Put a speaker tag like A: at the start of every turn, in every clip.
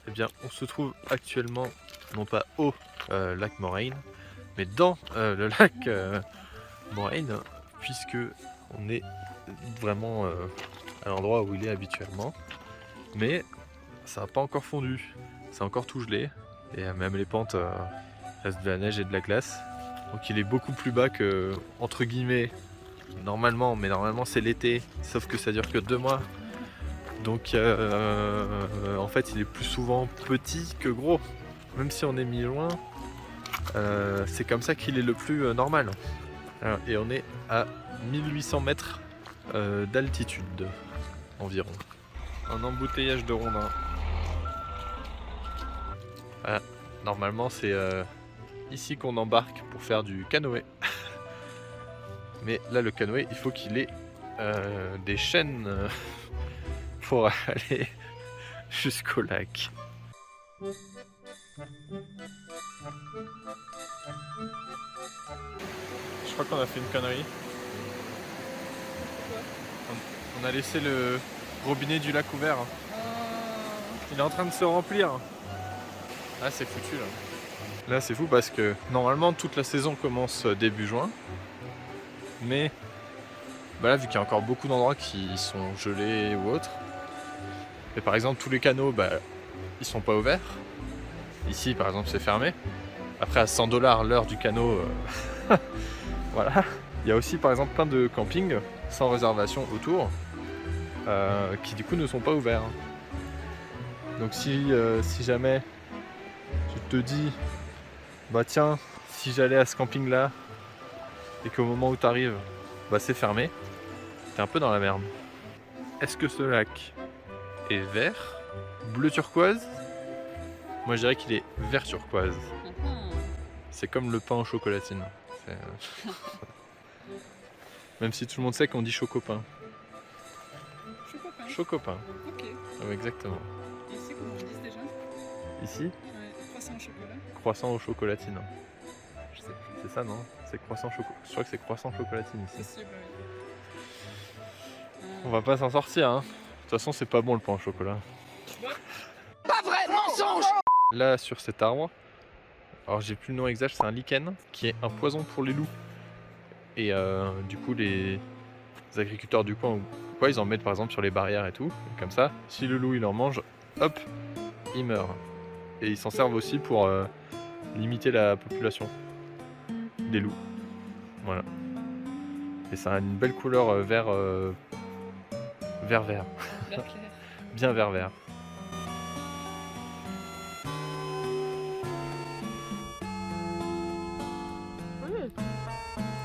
A: Eh bien, on se trouve actuellement, non pas au lac Moraine, mais dans le lac Moraine, puisque on est vraiment à l'endroit où il est habituellement. Mais ça n'a pas encore fondu, c'est encore tout gelé, et même les pentes restent de la neige et de la glace. Donc il est beaucoup plus bas que, entre guillemets, normalement, mais normalement c'est l'été, sauf que ça dure que 2 mois. Donc en fait il est plus souvent petit que gros. Même si on est mi-juin, c'est comme ça qu'il est le plus normal. Alors, et on est à 1800 mètres d'altitude environ. Un embouteillage de rondins. Voilà. Normalement c'est ici qu'on embarque pour faire du canoë. Mais là le canoë il faut qu'il ait des chaînes pour aller jusqu'au lac. Je crois qu'on a fait une connerie. On a laissé le robinet du lac ouvert. Il est en train de se remplir. Ah c'est foutu là. Là c'est fou parce que normalement toute la saison commence début juin. Mais bah là vu qu'il y a encore beaucoup d'endroits qui sont gelés ou autres. Et par exemple tous les canaux ils sont pas ouverts. Ici par exemple c'est fermé. Après à 100$ l'heure du canot. Voilà. Il y a aussi par exemple plein de campings sans réservation autour qui du coup ne sont pas ouverts. Donc si jamais tu te dis bah tiens si j'allais à ce camping là et qu'au moment où tu arrives c'est fermé, t'es un peu dans la merde. Est-ce que ce lac est vert, bleu turquoise? Moi je dirais qu'il est vert turquoise. C'est comme le pain aux chocolatines. Même si tout le monde sait qu'on dit chocopin.
B: Chocopin.
A: Chocopin.
B: Ok.
A: Ouais, exactement.
B: Ici, comment on dit déjà?
A: Ici,
B: Ouais, croissant au chocolat.
A: croissant aux chocolatines.
B: Je sais plus.
A: C'est ça non? C'est croissant Je crois que c'est croissant chocolatine ici.
B: Possible, oui.
A: On va pas s'en sortir hein. De toute façon c'est pas bon le pain au chocolat.
C: Pas vrai, mensonge!
A: Là sur cet arbre, alors j'ai plus le nom exact, c'est un lichen qui est un poison pour les loups. Et du coup les agriculteurs du coin ils en mettent par exemple sur les barrières et tout. Et comme ça, si le loup il en mange, hop, il meurt. Et ils s'en servent aussi pour limiter la population des loups. Voilà. Et ça a une belle couleur vert. Vert.
B: Vert clair.
A: Bien vert.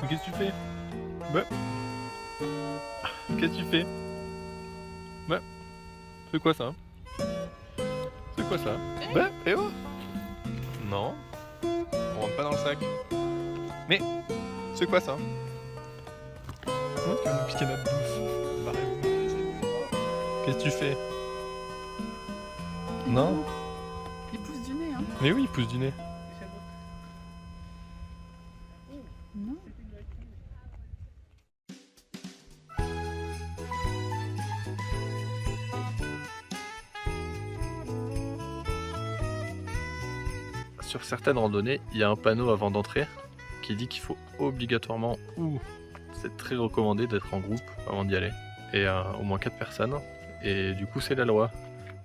A: Qu'est-ce que tu fais? Qu'est-ce que tu fais? C'est quoi ça? C'est quoi ça? Eh oh! Non. On rentre pas dans le sac. Mais c'est quoi ça? Comment tu vas nous piquer notre bouffe? Qu'est-ce que tu fais? Non?
B: Il pousse du nez, hein.
A: Mais oui, il pousse du nez.
B: Non.
A: Sur certaines randonnées, il y a un panneau avant d'entrer qui dit qu'il faut obligatoirement, ou c'est très recommandé d'être en groupe avant d'y aller, et au moins 4 personnes, et du coup c'est la loi.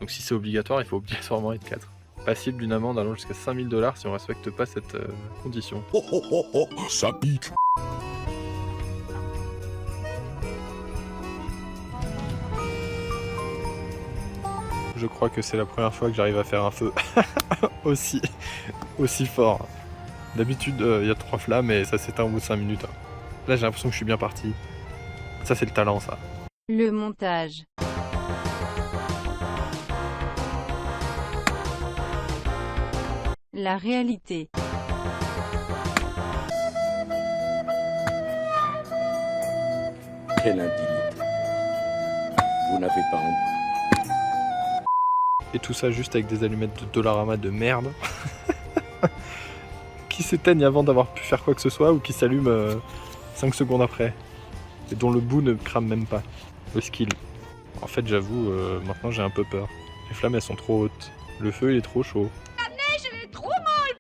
A: Donc si c'est obligatoire, il faut obligatoirement être 4. Passible d'une amende allant jusqu'à 5000$ si on respecte pas cette condition.
C: Oh oh oh oh, ça pique!
A: Je crois que c'est la première fois que j'arrive à faire un feu aussi fort. D'habitude, il y a 3 flammes et ça s'éteint au bout de 5 minutes. Là, j'ai l'impression que je suis bien parti. Ça, c'est le talent, ça.
D: Le montage. La réalité.
E: Quelle indignité. Vous n'avez pas honte.
A: Et tout ça juste avec des allumettes de Dollarama de merde. Qui s'éteignent avant d'avoir pu faire quoi que ce soit ou qui s'allument 5 secondes après. Et dont le bout ne crame même pas. Le skill. En fait, j'avoue, maintenant j'ai un peu peur. Les flammes, elles sont trop hautes. Le feu il est trop chaud. La neige elle est trop molle.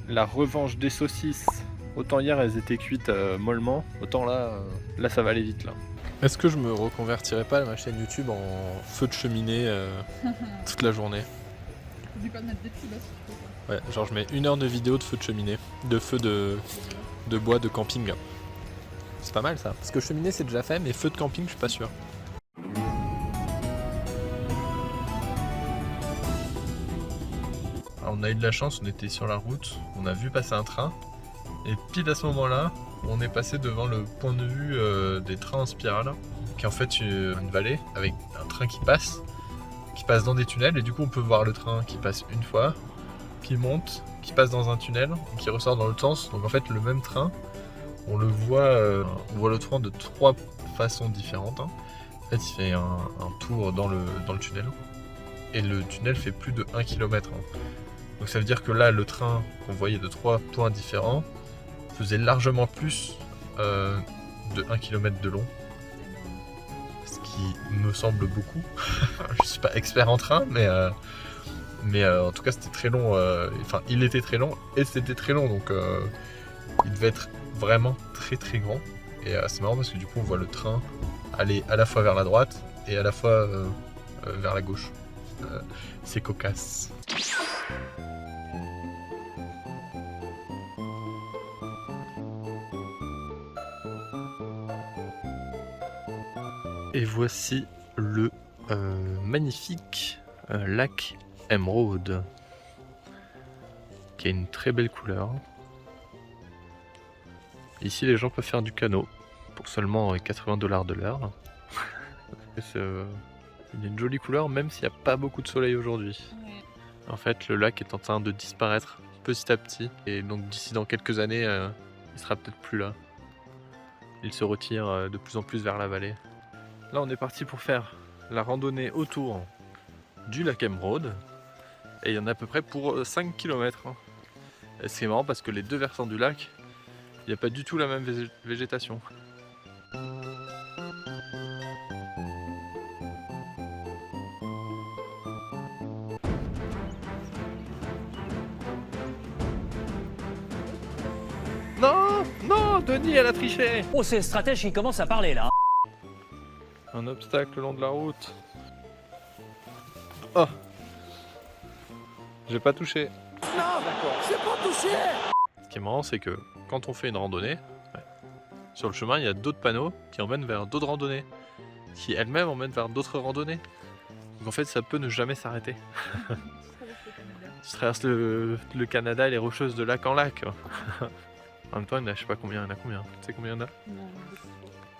A: La revanche des saucisses. Autant hier elles étaient cuites mollement, autant là ça va aller vite là. Est-ce que je me reconvertirais pas à ma chaîne YouTube en feu de cheminée toute la journée?
B: N'oublie pas de mettre des pubs à ce truc.
A: Ouais, genre je mets 1 heure de vidéo de feu de cheminée, de feu de bois de camping. C'est pas mal ça, parce que cheminée c'est déjà fait, mais feu de camping je suis pas sûr. Alors, on a eu de la chance, on était sur la route, on a vu passer un train, et pile à ce moment-là, on est passé devant le point de vue des trains en spirale, qui est en fait une vallée avec un train qui passe dans des tunnels, et du coup on peut voir le train qui passe une fois, qui monte, qui passe dans un tunnel, et qui ressort dans l'autre sens. Donc en fait le même train, on voit le train de 3 façons différentes. En fait il fait un tour dans le tunnel, et le tunnel fait plus de 1 km. Donc ça veut dire que là le train qu'on voyait de 3 points différents faisait largement plus de 1 km de long, ce qui me semble beaucoup. Je suis pas expert en train, mais en tout cas c'était très long, enfin il était très long et c'était très long, donc il devait être vraiment très très grand. Et c'est marrant parce que du coup on voit le train aller à la fois vers la droite et à la fois vers la gauche. C'est cocasse. Et voici le magnifique lac Émeraude, qui a une très belle couleur. Ici les gens peuvent faire du canot pour seulement 80 $ de l'heure. Il a une jolie couleur même s'il n'y a pas beaucoup de soleil aujourd'hui.
B: Ouais.
A: En fait le lac est en train de disparaître petit à petit, et donc d'ici dans quelques années il sera peut-être plus là. Il se retire de plus en plus vers la vallée. Là on est parti pour faire la randonnée autour du lac Émeraude, et il y en a à peu près pour 5 km. Et c'est marrant parce que les deux versants du lac, il n'y a pas du tout la même végétation. Non, non, Denis elle a triché.
F: Oh, c'est le stratège qui commence à parler là.
A: Un obstacle le long de la route. Oh, j'ai pas touché.
C: Non, j'ai pas touché.
A: Ce qui est marrant, c'est que quand on fait une randonnée, sur le chemin, il y a d'autres panneaux qui emmènent vers d'autres randonnées, qui elles-mêmes emmènent vers d'autres randonnées. Donc en fait, ça peut ne jamais s'arrêter. Tu traverses le Canada et les rocheuses de lac en lac. En même temps, il y en a, je sais pas combien, il y en a combien. Tu sais combien il y en a?
B: Non,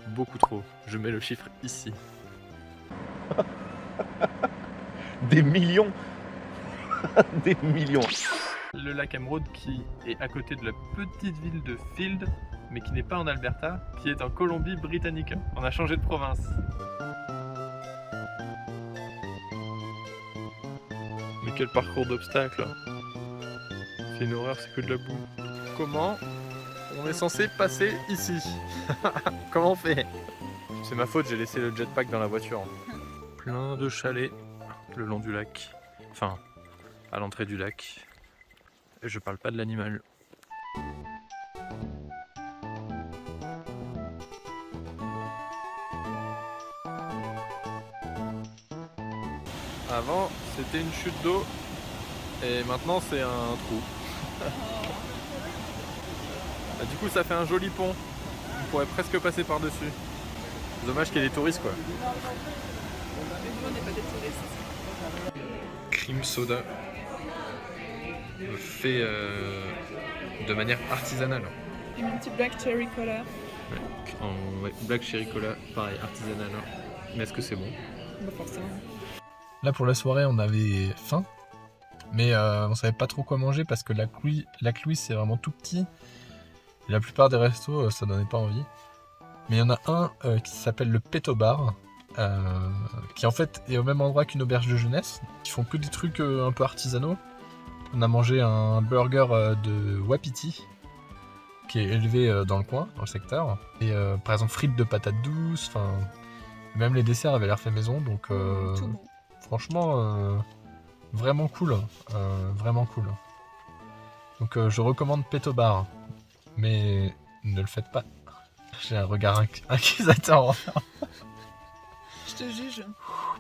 A: Beaucoup trop. Je mets le chiffre ici.
C: Des millions. Des millions.
A: Le lac Émeraude qui est à côté de la petite ville de Field, mais qui n'est pas en Alberta, qui est en Colombie-Britannique. On a changé de province. Mais quel parcours d'obstacles. C'est une horreur, c'est que de la boue. Comment on est censé passer ici? Comment on fait? C'est ma faute, j'ai laissé le jetpack dans la voiture. Plein de chalets le long du lac. Enfin, à l'entrée du lac. Et je parle pas de l'animal. Avant, c'était une chute d'eau. Et maintenant, c'est un trou. Ah, du coup, ça fait un joli pont. On pourrait presque passer par-dessus. Dommage qu'il y ait des touristes, quoi.
B: mais nous, on n'est pas des touristes.
A: Cream soda fait de manière artisanale.
B: Et mon petit black cherry cola.
A: Black cherry cola, pareil, artisanal. Mais est-ce que c'est bon?
B: Bah forcément.
A: Là pour la soirée on avait faim, mais on savait pas trop quoi manger parce que Lac Louise c'est vraiment tout petit. Et la plupart des restos ça donnait pas envie. Mais il y en a un qui s'appelle le Peto Bar, qui en fait est au même endroit qu'une auberge de jeunesse. Ils font que des trucs un peu artisanaux. On a mangé un burger de Wapiti, qui est élevé dans le coin, dans le secteur. Et par exemple frites de patates douces, même les desserts avaient l'air fait maison, donc
B: Tout bon.
A: franchement Vraiment cool, vraiment cool. Donc je recommande Petobar, mais ne le faites pas. J'ai un regard inquisiteur.
B: Je te juge.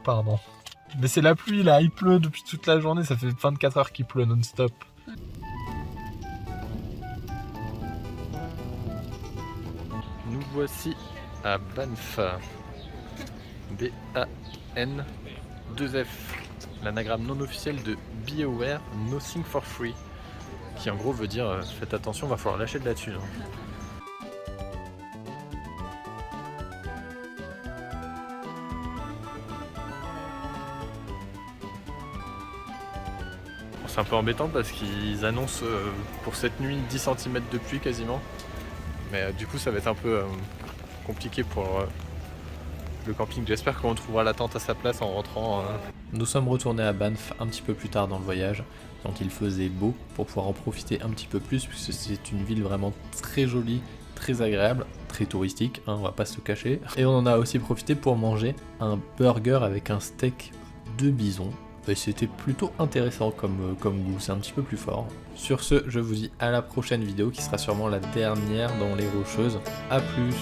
A: Pardon. Mais c'est la pluie là, il pleut depuis toute la journée, ça fait 24 heures qu'il pleut non-stop. Nous voici à Banff. B-A-N-2-F. L'anagramme non officiel de Be Aware, Nothing for Free. Qui en gros veut dire faites attention, va falloir lâcher de la thune. C'est un peu embêtant parce qu'ils annoncent pour cette nuit 10 cm de pluie quasiment. Mais du coup ça va être un peu compliqué pour le camping. J'espère qu'on trouvera la tente à sa place en rentrant. Nous sommes retournés à Banff un petit peu plus tard dans le voyage, quand il faisait beau, pour pouvoir en profiter un petit peu plus, puisque c'est une ville vraiment très jolie, très agréable, très touristique, hein, on va pas se le cacher. Et on en a aussi profité pour manger un burger avec un steak de bison. Et c'était plutôt intéressant comme goût, c'est un petit peu plus fort. Sur ce, je vous dis à la prochaine vidéo qui sera sûrement la dernière dans les Rocheuses. A plus!